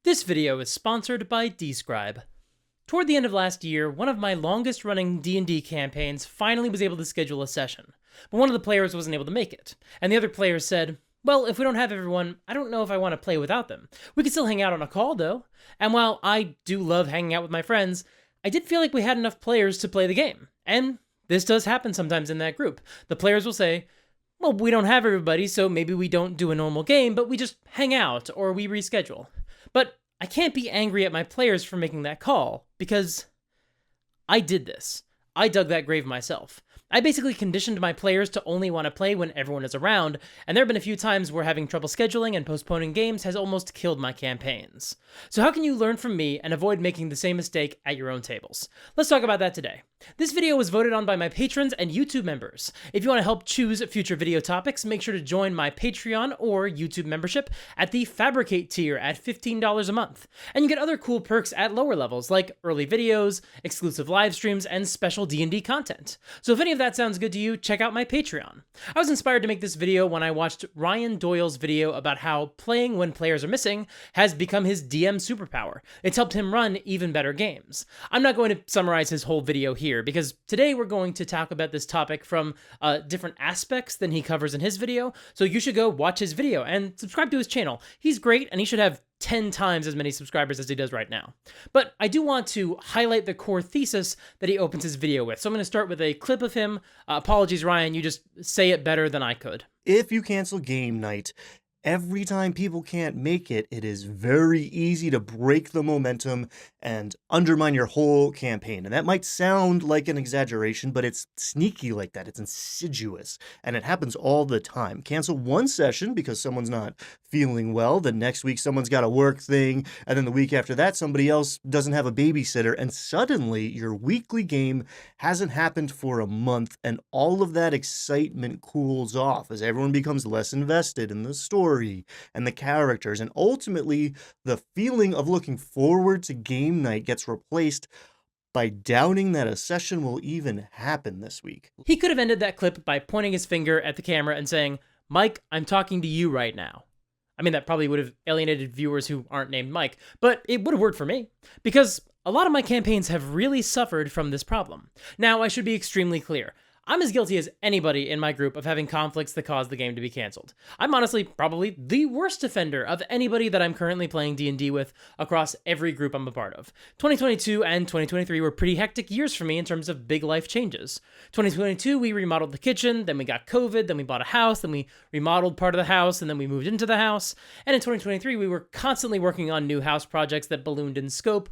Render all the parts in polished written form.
This video is sponsored by Describe. Toward the end of last year, one of my longest running D&D campaigns finally was able to schedule a session, but one of the players wasn't able to make it, and the other players said, well, if we don't have everyone, I don't know if I want to play without them. We could still hang out on a call though, and while I do love hanging out with my friends, I did feel like we had enough players to play the game, and this does happen sometimes in that group. The players will say, well, we don't have everybody, so maybe we don't do a normal game, but we just hang out, or we reschedule. But I can't be angry at my players for making that call, because I did this. I dug that grave myself. I basically conditioned my players to only want to play when everyone is around, and there have been a few times where having trouble scheduling and postponing games has almost killed my campaigns. So how can you learn from me and avoid making the same mistake at your own tables? Let's talk about that today. This video was voted on by my patrons and YouTube members. If you want to help choose future video topics, make sure to join my Patreon or YouTube membership at the Fabricate tier at $15 a month. And you get other cool perks at lower levels, like early videos, exclusive live streams, and special D&D content. So if any of that sounds good to you, check out my Patreon. I was inspired to make this video when I watched Ryan Doyle's video about how playing when players are missing has become his DM superpower. It's helped him run even better games. I'm not going to summarize his whole video here, because today we're going to talk about this topic from different aspects than he covers in his video, so you should go watch his video and subscribe to his channel. He's great, and he should have 10 times as many subscribers as he does right now. But I do want to highlight the core thesis that he opens his video with, so I'm going to start with a clip of him. Apologies, Ryan, you just say it better than I could. If you cancel game night, every time people can't make it, it is very easy to break the momentum and undermine your whole campaign. And that might sound like an exaggeration, but it's sneaky like that. It's insidious, and it happens all the time. Cancel one session because someone's not feeling well. The next week, someone's got a work thing. And then the week after that, somebody else doesn't have a babysitter. And suddenly, your weekly game hasn't happened for a month, and all of that excitement cools off as everyone becomes less invested in the story and the characters, and ultimately the feeling of looking forward to game night gets replaced by doubting that a session will even happen this week. He could have ended that clip by pointing his finger at the camera and saying, Mike, I'm talking to you right now. I mean, that probably would have alienated viewers who aren't named Mike, but it would have worked for me, because a lot of my campaigns have really suffered from this problem. Now, I should be extremely clear. I'm as guilty as anybody in my group of having conflicts that cause the game to be canceled. I'm honestly probably the worst offender of anybody that I'm currently playing D&D with across every group I'm a part of. 2022 and 2023 were pretty hectic years for me in terms of big life changes. 2022, we remodeled the kitchen, then we got COVID, then we bought a house, then we remodeled part of the house, and then we moved into the house. And in 2023, we were constantly working on new house projects that ballooned in scope,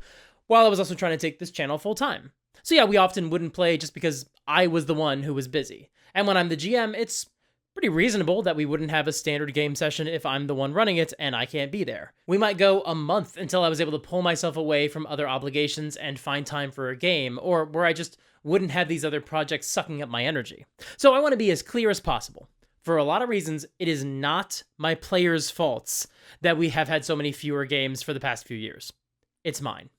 while I was also trying to take this channel full time. So yeah, we often wouldn't play just because I was the one who was busy. And when I'm the GM, it's pretty reasonable that we wouldn't have a standard game session if I'm the one running it and I can't be there. We might go a month until I was able to pull myself away from other obligations and find time for a game, or where I just wouldn't have these other projects sucking up my energy. So I want to be as clear as possible. For a lot of reasons, it is not my players' faults that we have had so many fewer games for the past few years. It's mine.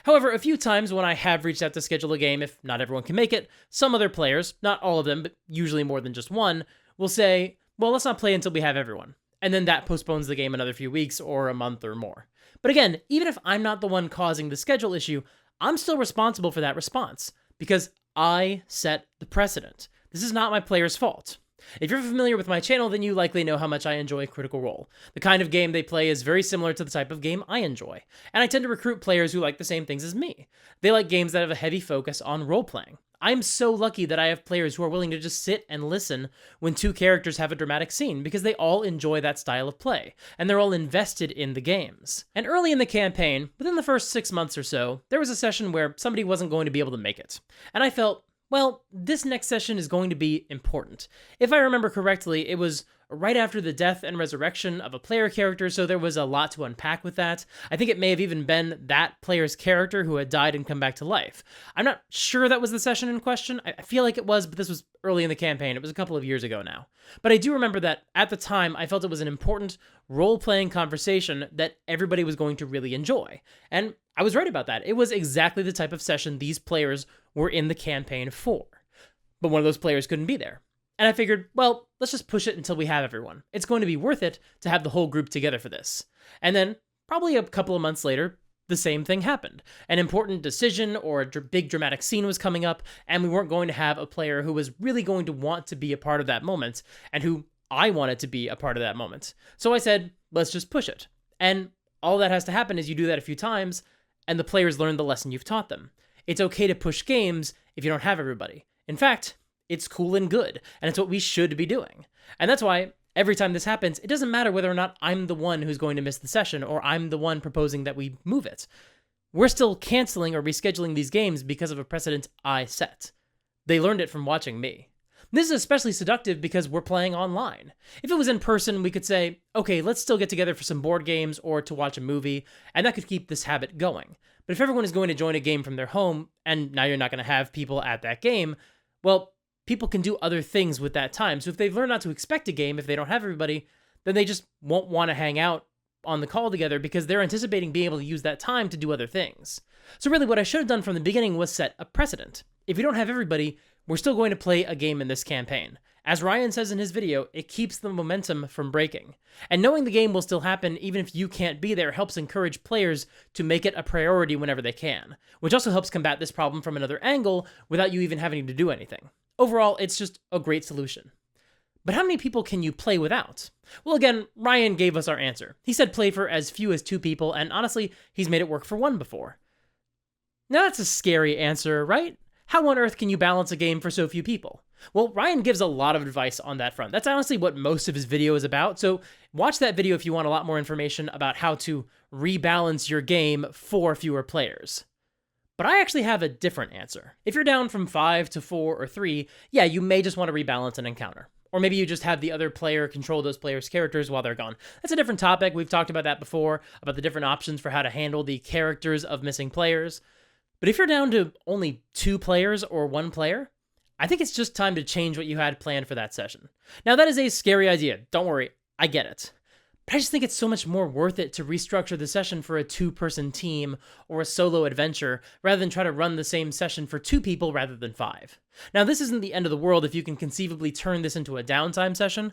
However, a few times when I have reached out to schedule a game, if not everyone can make it, some other players, not all of them, but usually more than just one, will say, well, let's not play until we have everyone. And then that postpones the game another few weeks or a month or more. But again, even if I'm not the one causing the schedule issue, I'm still responsible for that response, because I set the precedent. This is not my players' fault. If you're familiar with my channel, then you likely know how much I enjoy Critical Role. The kind of game they play is very similar to the type of game I enjoy, and I tend to recruit players who like the same things as me. They like games that have a heavy focus on role-playing. I'm so lucky that I have players who are willing to just sit and listen when two characters have a dramatic scene, because they all enjoy that style of play, and they're all invested in the games. And early in the campaign, within the first 6 months or so, there was a session where somebody wasn't going to be able to make it. And I felt, well, this next session is going to be important. If I remember correctly, it was right after the death and resurrection of a player character, so there was a lot to unpack with that. I think it may have even been that player's character who had died and come back to life. I'm not sure that was the session in question. I feel like it was, but this was early in the campaign. It was a couple of years ago now. But I do remember that at the time, I felt it was an important role-playing conversation that everybody was going to really enjoy. And I was right about that. It was exactly the type of session these players were in the campaign for. But one of those players couldn't be there. And I figured, well, let's just push it until we have everyone. It's going to be worth it to have the whole group together for this. And then probably a couple of months later, the same thing happened. An important decision or a big dramatic scene was coming up, and we weren't going to have a player who was really going to want to be a part of that moment, and who I wanted to be a part of that moment. So I said, let's just push it. And all that has to happen is you do that a few times, and the players learn the lesson you've taught them. It's okay to push games if you don't have everybody. In fact, it's cool and good, and it's what we should be doing. And that's why every time this happens, it doesn't matter whether or not I'm the one who's going to miss the session or I'm the one proposing that we move it. We're still canceling or rescheduling these games because of a precedent I set. They learned it from watching me. This is especially seductive because we're playing online. If it was in person, we could say, okay, let's still get together for some board games or to watch a movie, and that could keep this habit going. But if everyone is going to join a game from their home, and now you're not going to have people at that game, well, people can do other things with that time. So if they've learned not to expect a game, if they don't have everybody, then they just won't want to hang out on the call together because they're anticipating being able to use that time to do other things. So really what I should have done from the beginning was set a precedent. If you don't have everybody, we're still going to play a game in this campaign. As Ryan says in his video, it keeps the momentum from breaking. And knowing the game will still happen even if you can't be there helps encourage players to make it a priority whenever they can, which also helps combat this problem from another angle without you even having to do anything. Overall, it's just a great solution. But how many people can you play without? Well, again, Ryan gave us our answer. He said play for as few as 2 people, and honestly, he's made it work for 1 before. Now that's a scary answer, right? How on earth can you balance a game for so few people? Well, Ryan gives a lot of advice on that front. That's honestly what most of his video is about, so watch that video if you want a lot more information about how to rebalance your game for fewer players. But I actually have a different answer. If you're down from 5 to 4 or 3, yeah, you may just want to rebalance an encounter. Or maybe you just have the other player control those players' characters while they're gone. That's a different topic. We've talked about that before, about the different options for how to handle the characters of missing players. But if you're down to only 2 players or 1 player, I think it's just time to change what you had planned for that session. Now, that is a scary idea. Don't worry, I get it. But I just think it's so much more worth it to restructure the session for a 2-person team or a solo adventure rather than try to run the same session for 2 people rather than 5. Now, this isn't the end of the world if you can conceivably turn this into a downtime session,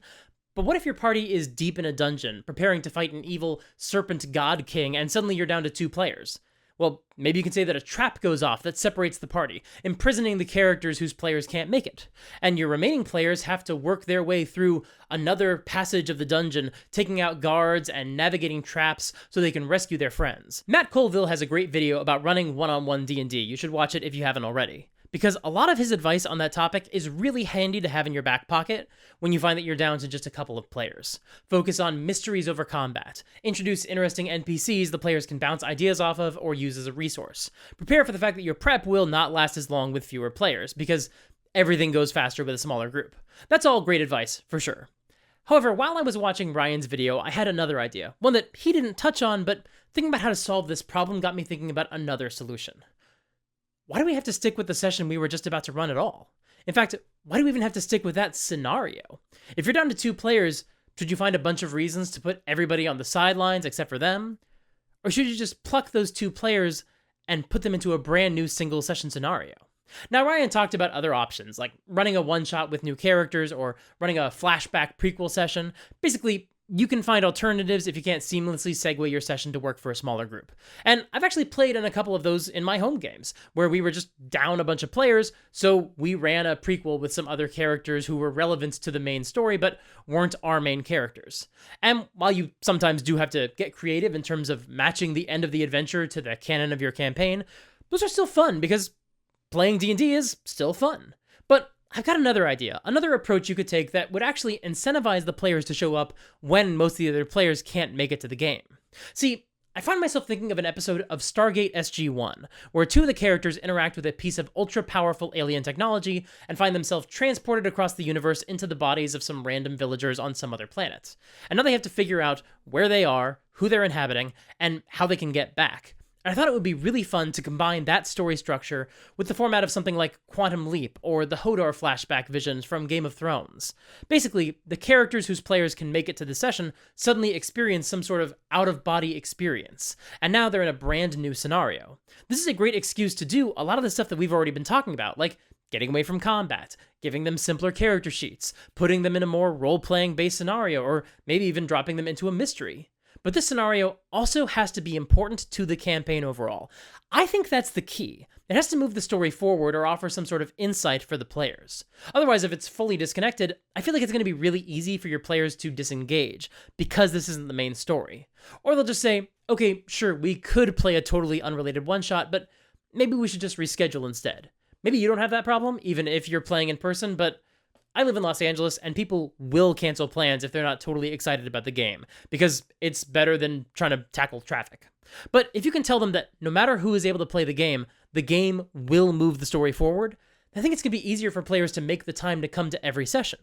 but what if your party is deep in a dungeon, preparing to fight an evil serpent god king, and suddenly you're down to 2 players? Well, maybe you can say that a trap goes off that separates the party, imprisoning the characters whose players can't make it. And your remaining players have to work their way through another passage of the dungeon, taking out guards and navigating traps so they can rescue their friends. Matt Colville has a great video about running one-on-one D&D. You should watch it if you haven't already. Because a lot of his advice on that topic is really handy to have in your back pocket when you find that you're down to just a couple of players. Focus on mysteries over combat. Introduce interesting NPCs the players can bounce ideas off of or use as a resource. Prepare for the fact that your prep will not last as long with fewer players, because everything goes faster with a smaller group. That's all great advice, for sure. However, while I was watching Ryan's video, I had another idea. One that he didn't touch on, but thinking about how to solve this problem got me thinking about another solution. Why do we have to stick with the session we were just about to run at all? In fact, why do we even have to stick with that scenario? If you're down to 2 players, should you find a bunch of reasons to put everybody on the sidelines except for them? Or should you just pluck those 2 players and put them into a brand new single session scenario? Now, Ryan talked about other options, like running a one-shot with new characters or running a flashback prequel session. Basically, you can find alternatives if you can't seamlessly segue your session to work for a smaller group. And I've actually played in a couple of those in my home games, where we were just down a bunch of players, so we ran a prequel with some other characters who were relevant to the main story, but weren't our main characters. And while you sometimes do have to get creative in terms of matching the end of the adventure to the canon of your campaign, those are still fun, because playing D&D is still fun. But I've got another idea, another approach you could take that would actually incentivize the players to show up when most of the other players can't make it to the game. See, I find myself thinking of an episode of Stargate SG-1, where 2 of the characters interact with a piece of ultra-powerful alien technology and find themselves transported across the universe into the bodies of some random villagers on some other planet. And now they have to figure out where they are, who they're inhabiting, and how they can get back. And I thought it would be really fun to combine that story structure with the format of something like Quantum Leap or the Hodor flashback visions from Game of Thrones. Basically, the characters whose players can make it to the session suddenly experience some sort of out-of-body experience, and now they're in a brand new scenario. This is a great excuse to do a lot of the stuff that we've already been talking about, like getting away from combat, giving them simpler character sheets, putting them in a more role-playing based scenario, or maybe even dropping them into a mystery. But this scenario also has to be important to the campaign overall. I think that's the key. It has to move the story forward or offer some sort of insight for the players. Otherwise, if it's fully disconnected, I feel like it's going to be really easy for your players to disengage because this isn't the main story. Or they'll just say, okay, sure, we could play a totally unrelated one-shot, but maybe we should just reschedule instead. Maybe you don't have that problem, even if you're playing in person, but I live in Los Angeles, and people will cancel plans if they're not totally excited about the game, because it's better than trying to tackle traffic. But if you can tell them that no matter who is able to play the game will move the story forward, I think it's going to be easier for players to make the time to come to every session.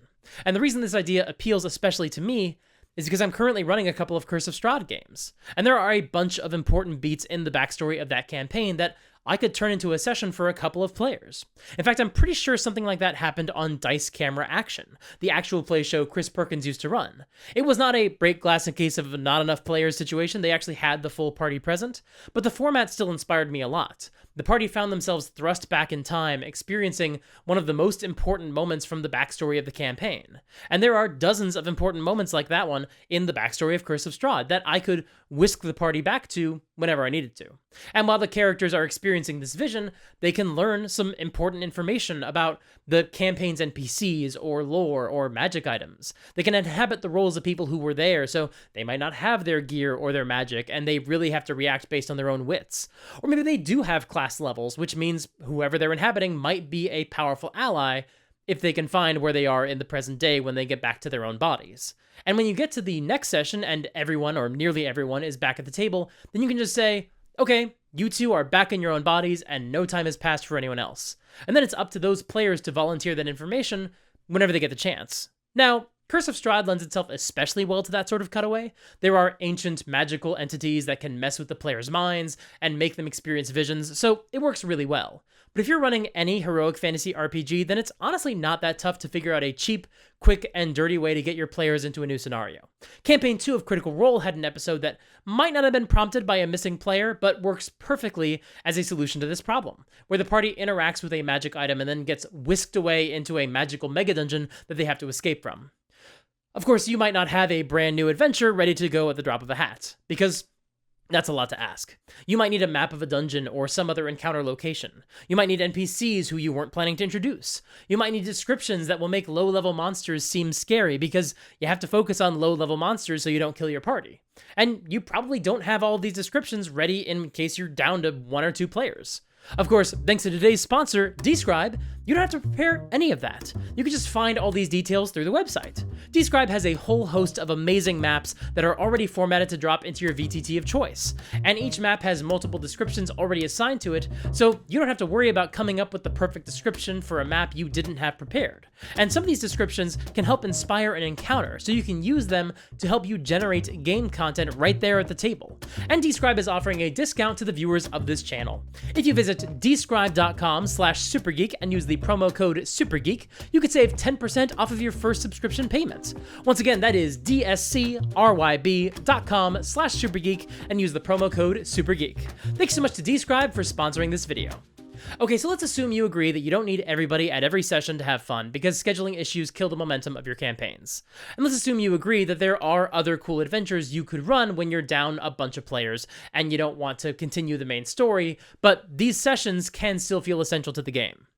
And the reason this idea appeals especially to me is because I'm currently running a couple of Curse of Strahd games, and there are a bunch of important beats in the backstory of that campaign that I could turn into a session for a couple of players. In fact, I'm pretty sure something like that happened on Dice Camera Action, the actual play show Chris Perkins used to run. It was not a break glass in case of a not enough players situation, they actually had the full party present, but the format still inspired me a lot. The party found themselves thrust back in time, experiencing one of the most important moments from the backstory of the campaign. And there are dozens of important moments like that one in the backstory of Curse of Strahd that I could whisk the party back to whenever I needed to. And while the characters are experiencing this vision, they can learn some important information about the campaign's NPCs or lore or magic items. They can inhabit the roles of people who were there, so they might not have their gear or their magic, and they really have to react based on their own wits. Or maybe they do have class levels, which means whoever they're inhabiting might be a powerful ally if they can find where they are in the present day when they get back to their own bodies. And when you get to the next session and everyone or nearly everyone is back at the table, then you can just say, okay, you two are back in your own bodies and no time has passed for anyone else. And then it's up to those players to volunteer that information whenever they get the chance. Now, Curse of Strahd lends itself especially well to that sort of cutaway. There are ancient magical entities that can mess with the players' minds and make them experience visions, so it works really well. But if you're running any heroic fantasy RPG, then it's honestly not that tough to figure out a cheap, quick, and dirty way to get your players into a new scenario. Campaign 2 of Critical Role had an episode that might not have been prompted by a missing player, but works perfectly as a solution to this problem, where the party interacts with a magic item and then gets whisked away into a magical mega dungeon that they have to escape from. Of course, you might not have a brand new adventure ready to go at the drop of a hat, because that's a lot to ask. You might need a map of a dungeon or some other encounter location. You might need NPCs who you weren't planning to introduce. You might need descriptions that will make low-level monsters seem scary because you have to focus on low-level monsters so you don't kill your party. And you probably don't have all of these descriptions ready in case you're down to 1 or 2 players. Of course, thanks to today's sponsor, Describe, you don't have to prepare any of that. You can just find all these details through the website. Describe has a whole host of amazing maps that are already formatted to drop into your VTT of choice, and each map has multiple descriptions already assigned to it, so you don't have to worry about coming up with the perfect description for a map you didn't have prepared. And some of these descriptions can help inspire an encounter, so you can use them to help you generate game content right there at the table. And Describe is offering a discount to the viewers of this channel. If you visit describe.com/supergeek and use the promo code SuperGeek, you could save 10% off of your first subscription payment. Once again, that is dscryb.com/supergeek and use the promo code SuperGeek. Thanks so much to Describe for sponsoring this video. Okay, so let's assume you agree that you don't need everybody at every session to have fun because scheduling issues kill the momentum of your campaigns. And let's assume you agree that there are other cool adventures you could run when you're down a bunch of players and you don't want to continue the main story, but these sessions can still feel essential to the game.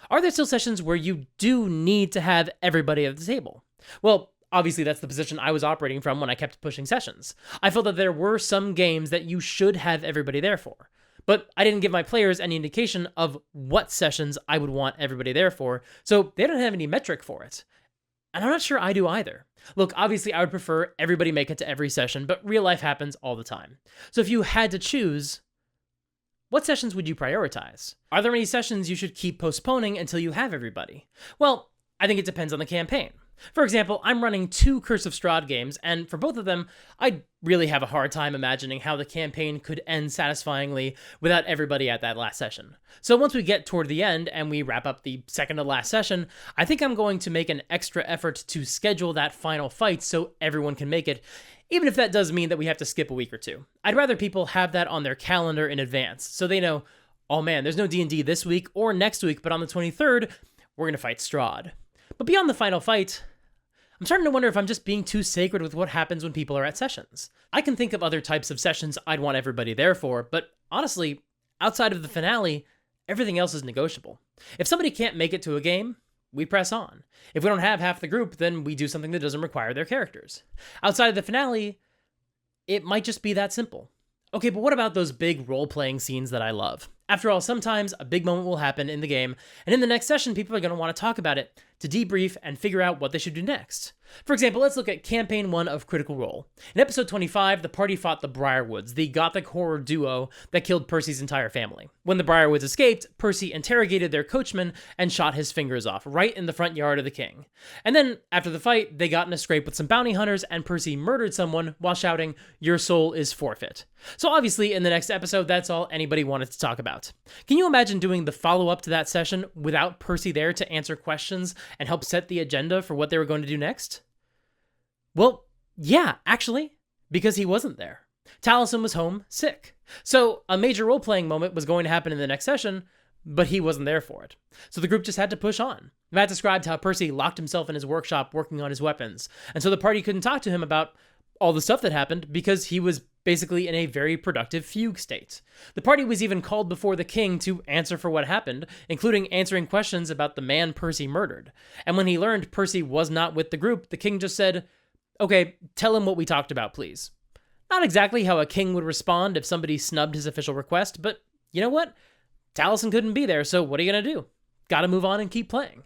Are there still sessions where you do need to have everybody at the table? Well, obviously that's the position I was operating from when I kept pushing sessions. I felt that there were some games that you should have everybody there for. But I didn't give my players any indication of what sessions I would want everybody there for, so they don't have any metric for it. And I'm not sure I do either. Look, obviously I would prefer everybody make it to every session, but real life happens all the time. So if you had to choose, what sessions would you prioritize? Are there any sessions you should keep postponing until you have everybody? Well, I think it depends on the campaign. For example, I'm running 2 Curse of Strahd games, and for both of them, I'd really have a hard time imagining how the campaign could end satisfyingly without everybody at that last session. So once we get toward the end and we wrap up the second to last session, I think I'm going to make an extra effort to schedule that final fight so everyone can make it, even if that does mean that we have to skip a week or 2. I'd rather people have that on their calendar in advance, so they know, oh man, there's no D&D this week or next week, but on the 23rd, we're going to fight Strahd. But beyond the final fight, I'm starting to wonder if I'm just being too sacred with what happens when people are at sessions. I can think of other types of sessions I'd want everybody there for, but honestly, outside of the finale, everything else is negotiable. If somebody can't make it to a game, we press on. If we don't have half the group, then we do something that doesn't require their characters. Outside of the finale, it might just be that simple. Okay, but what about those big role-playing scenes that I love? After all, sometimes a big moment will happen in the game, and in the next session, people are going to want to talk about it to debrief and figure out what they should do next. For example, let's look at Campaign 1 of Critical Role. In episode 25, the party fought the Briarwoods, the gothic horror duo that killed Percy's entire family. When the Briarwoods escaped, Percy interrogated their coachman and shot his fingers off right in the front yard of the king. And then, after the fight, they got in a scrape with some bounty hunters, and Percy murdered someone while shouting, "Your soul is forfeit." So obviously, in the next episode, that's all anybody wanted to talk about. Can you imagine doing the follow-up to that session without Percy there to answer questions and help set the agenda for what they were going to do next? Well, yeah, actually, because he wasn't there. Taliesin was home, sick. So a major role-playing moment was going to happen in the next session, but he wasn't there for it. So the group just had to push on. Matt described how Percy locked himself in his workshop working on his weapons, and so the party couldn't talk to him about all the stuff that happened because he was basically in a very productive fugue state. The party was even called before the king to answer for what happened, including answering questions about the man Percy murdered. And when he learned Percy was not with the group, the king just said, "Okay, tell him what we talked about, please." Not exactly how a king would respond if somebody snubbed his official request, but you know what? Taliesin couldn't be there, so what are you gonna do? Gotta move on and keep playing.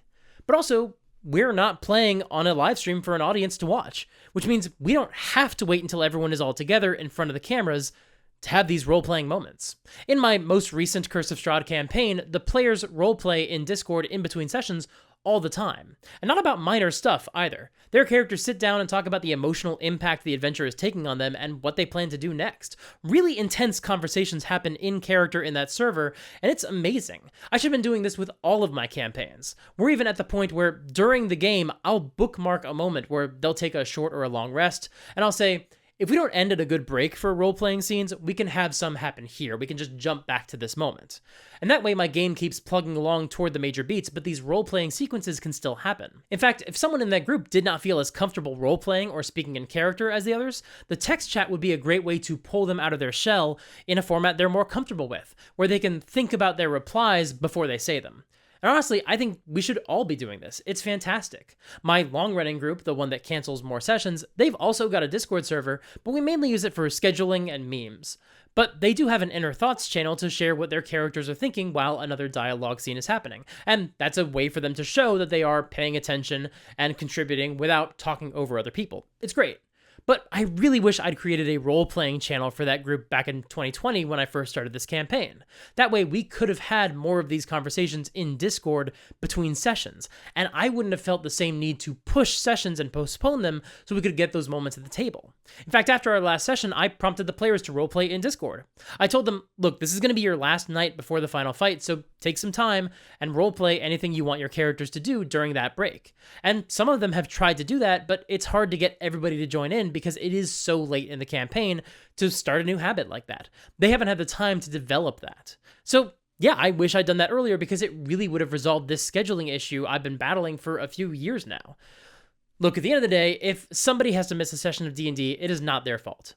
But also, we're not playing on a live stream for an audience to watch, which means we don't have to wait until everyone is all together in front of the cameras to have these role-playing moments. In my most recent Curse of Strahd campaign, the players roleplay in Discord in between sessions all the time. And not about minor stuff either. Their characters sit down and talk about the emotional impact the adventure is taking on them and what they plan to do next. Really intense conversations happen in character in that server, and it's amazing. I should have been doing this with all of my campaigns. We're even at the point where during the game, I'll bookmark a moment where they'll take a short or a long rest, and I'll say, if we don't end at a good break for role-playing scenes, we can have some happen here. We can just jump back to this moment. And that way my game keeps plugging along toward the major beats, but these role-playing sequences can still happen. In fact, if someone in that group did not feel as comfortable role-playing or speaking in character as the others, the text chat would be a great way to pull them out of their shell in a format they're more comfortable with, where they can think about their replies before they say them. And honestly, I think we should all be doing this. It's fantastic. My long-running group, the one that cancels more sessions, they've also got a Discord server, but we mainly use it for scheduling and memes. But they do have an Inner Thoughts channel to share what their characters are thinking while another dialogue scene is happening. And that's a way for them to show that they are paying attention and contributing without talking over other people. It's great. But I really wish I'd created a role-playing channel for that group back in 2020 when I first started this campaign. That way we could have had more of these conversations in Discord between sessions, and I wouldn't have felt the same need to push sessions and postpone them so we could get those moments at the table. In fact, after our last session, I prompted the players to roleplay in Discord. I told them, look, this is going to be your last night before the final fight, so take some time and roleplay anything you want your characters to do during that break. And some of them have tried to do that, but it's hard to get everybody to join in because it is so late in the campaign to start a new habit like that. They haven't had the time to develop that. So yeah, I wish I'd done that earlier because it really would have resolved this scheduling issue I've been battling for a few years now. Look, at the end of the day, if somebody has to miss a session of D&D, it is not their fault.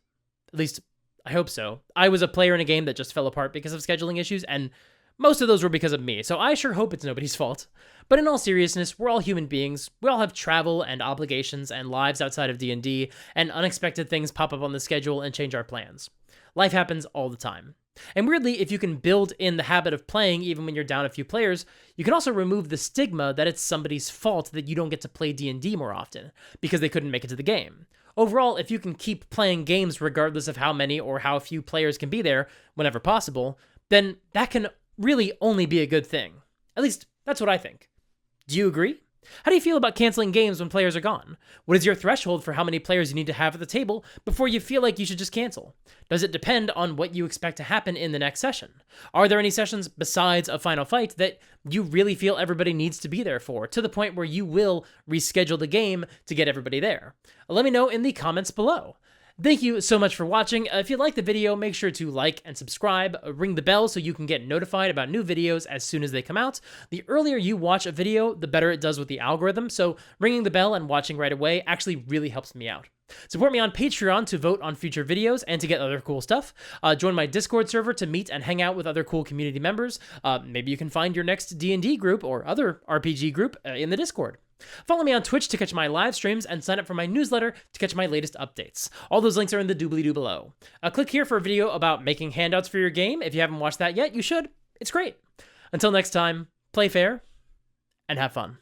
At least, I hope so. I was a player in a game that just fell apart because of scheduling issues, and most of those were because of me, so I sure hope it's nobody's fault. But in all seriousness, we're all human beings. We all have travel and obligations and lives outside of D&D, and unexpected things pop up on the schedule and change our plans. Life happens all the time. And weirdly, if you can build in the habit of playing even when you're down a few players, you can also remove the stigma that it's somebody's fault that you don't get to play D&D more often, because they couldn't make it to the game. Overall, if you can keep playing games regardless of how many or how few players can be there, whenever possible, then that can really only be a good thing. At least, that's what I think. Do you agree? How do you feel about canceling games when players are gone? What is your threshold for how many players you need to have at the table before you feel like you should just cancel? Does it depend on what you expect to happen in the next session? Are there any sessions besides a final fight that you really feel everybody needs to be there for, to the point where you will reschedule the game to get everybody there? Let me know in the comments below. Thank you so much for watching. If you liked the video, make sure to like and subscribe, ring the bell so you can get notified about new videos as soon as they come out. The earlier you watch a video, the better it does with the algorithm, so ringing the bell and watching right away actually really helps me out. Support me on Patreon to vote on future videos and to get other cool stuff. Join my Discord server to meet and hang out with other cool community members. Maybe you can find your next D&D group or other RPG group in the Discord. Follow me on Twitch to catch my live streams and sign up for my newsletter to catch my latest updates. All those links are in the doobly-doo below. Click here for a video about making handouts for your game. If you haven't watched that yet, you should. It's great. Until next time, play fair and have fun.